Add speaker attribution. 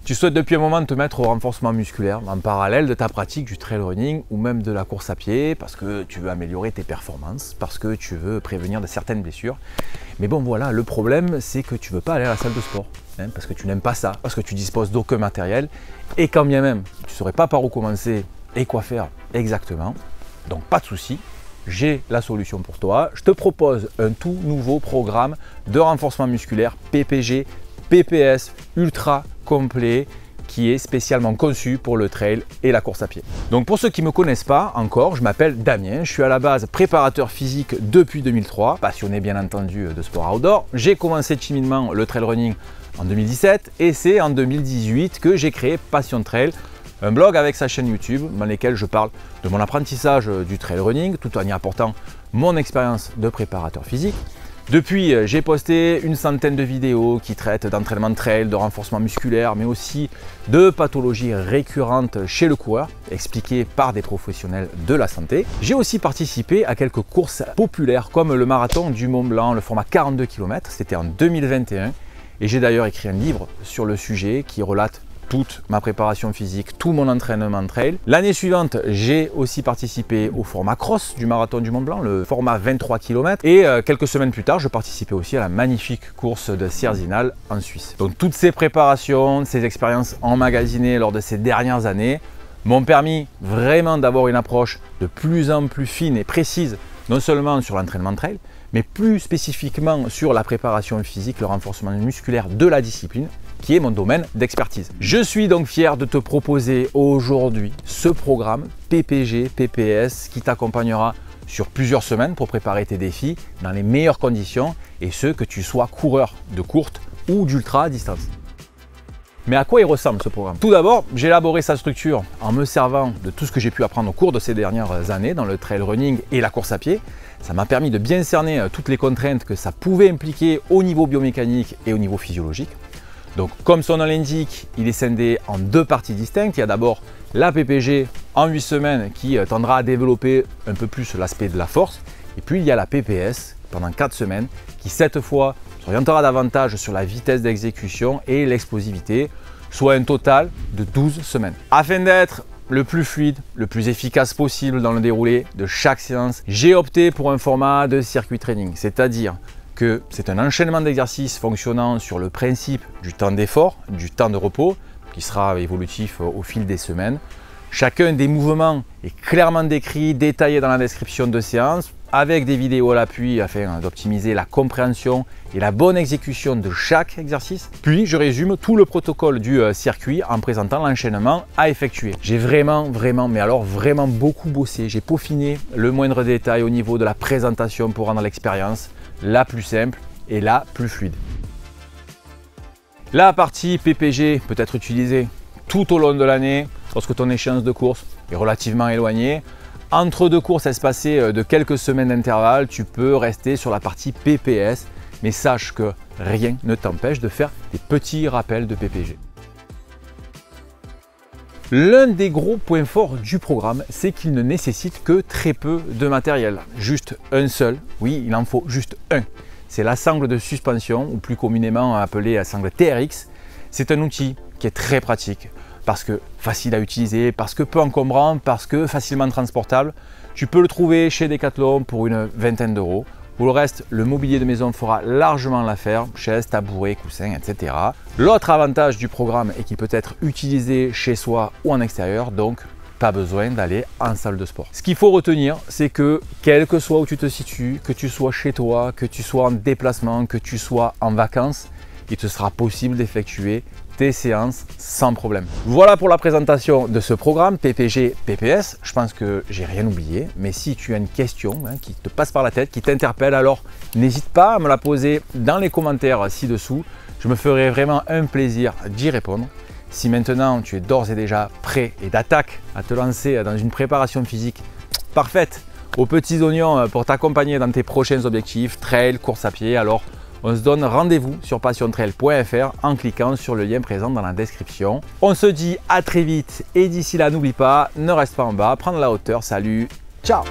Speaker 1: Tu souhaites depuis un moment te mettre au renforcement musculaire en parallèle de ta pratique du trail running ou même de la course à pied parce que tu veux améliorer tes performances, parce que tu veux prévenir de certaines blessures. Mais bon voilà, le problème c'est que tu ne veux pas aller à la salle de sport, parce que tu n'aimes pas ça, parce que tu disposes d'aucun matériel et quand bien même tu ne saurais pas par où commencer et quoi faire exactement. Donc pas de souci, j'ai la solution pour toi. Je te propose un tout nouveau programme de renforcement musculaire PPG, PPS ultra complet qui est spécialement conçu pour le trail et la course à pied. Donc pour ceux qui ne me connaissent pas encore, je m'appelle Damien, je suis à la base préparateur physique depuis 2003, passionné bien entendu de sport outdoor. J'ai commencé timidement le trail running en 2017 et c'est en 2018 que j'ai créé Passion Trail, un blog avec sa chaîne YouTube dans lequel je parle de mon apprentissage du trail running tout en y apportant mon expérience de préparateur physique. Depuis, j'ai posté une centaine de vidéos qui traitent d'entraînement de trail, de renforcement musculaire, mais aussi de pathologies récurrentes chez le coureur, expliquées par des professionnels de la santé. J'ai aussi participé à quelques courses populaires comme le marathon du Mont Blanc, le format 42 km, c'était en 2021. Et j'ai d'ailleurs écrit un livre sur le sujet qui relate toute ma préparation physique, tout mon entraînement de trail. L'année suivante, j'ai aussi participé au format cross du marathon du Mont Blanc, le format 23 km. Et quelques semaines plus tard, je participais aussi à la magnifique course de Sierzinal en Suisse. Donc toutes ces préparations, ces expériences emmagasinées lors de ces dernières années m'ont permis vraiment d'avoir une approche de plus en plus fine et précise, non seulement sur l'entraînement de trail, mais plus spécifiquement sur la préparation physique, le renforcement musculaire de la discipline, qui est mon domaine d'expertise. Je suis donc fier de te proposer aujourd'hui ce programme PPG, PPS qui t'accompagnera sur plusieurs semaines pour préparer tes défis dans les meilleures conditions et ce que tu sois coureur de courte ou d'ultra distance. Mais à quoi il ressemble ce programme? Tout d'abord, j'ai élaboré sa structure en me servant de tout ce que j'ai pu apprendre au cours de ces dernières années dans le trail running et la course à pied. Ça m'a permis de bien cerner toutes les contraintes que ça pouvait impliquer au niveau biomécanique et au niveau physiologique. Donc comme son nom l'indique, il est scindé en deux parties distinctes. Il y a d'abord la PPG en 8 semaines qui tendra à développer un peu plus l'aspect de la force. Et puis il y a la PPS pendant 4 semaines qui cette fois s'orientera davantage sur la vitesse d'exécution et l'explosivité, soit un total de 12 semaines. Afin d'être le plus fluide, le plus efficace possible dans le déroulé de chaque séance, j'ai opté pour un format de circuit training, c'est-à-dire que c'est un enchaînement d'exercices fonctionnant sur le principe du temps d'effort, du temps de repos, qui sera évolutif au fil des semaines. Chacun des mouvements est clairement décrit, détaillé dans la description de séance, avec des vidéos à l'appui afin d'optimiser la compréhension et la bonne exécution de chaque exercice. Puis je résume tout le protocole du circuit en présentant l'enchaînement à effectuer. J'ai vraiment beaucoup bossé. J'ai peaufiné le moindre détail au niveau de la présentation pour rendre l'expérience la plus simple et la plus fluide. La partie PPG peut être utilisée tout au long de l'année lorsque ton échéance de course est relativement éloignée. Entre deux courses espacées de quelques semaines d'intervalle, tu peux rester sur la partie PPS, mais sache que rien ne t'empêche de faire des petits rappels de PPG. L'un des gros points forts du programme, c'est qu'il ne nécessite que très peu de matériel. Juste un seul, oui, il en faut juste un. C'est la sangle de suspension, ou plus communément appelée la sangle TRX. C'est un outil qui est très pratique, parce que facile à utiliser, parce que peu encombrant, parce que facilement transportable. Tu peux le trouver chez Decathlon pour une vingtaine d'euros. Pour le reste, le mobilier de maison fera largement l'affaire, chaises, tabourets, coussins, etc. L'autre avantage du programme est qu'il peut être utilisé chez soi ou en extérieur, donc pas besoin d'aller en salle de sport. Ce qu'il faut retenir, c'est que quel que soit où tu te situes, que tu sois chez toi, que tu sois en déplacement, que tu sois en vacances, il te sera possible d'effectuer tes séances sans problème. Voilà pour la présentation de ce programme PPG PPS. Je pense que j'ai rien oublié, mais si tu as une question qui te passe par la tête, qui t'interpelle, alors n'hésite pas à me la poser dans les commentaires ci-dessous. Je me ferai vraiment un plaisir d'y répondre. Si maintenant tu es d'ores et déjà prêt et d'attaque à te lancer dans une préparation physique parfaite aux petits oignons pour t'accompagner dans tes prochains objectifs, trail, course à pied, alors on se donne rendez-vous sur passiontrail.fr en cliquant sur le lien présent dans la description. On se dit à très vite et d'ici là, n'oublie pas, ne reste pas en bas, prends de la hauteur. Salut, ciao!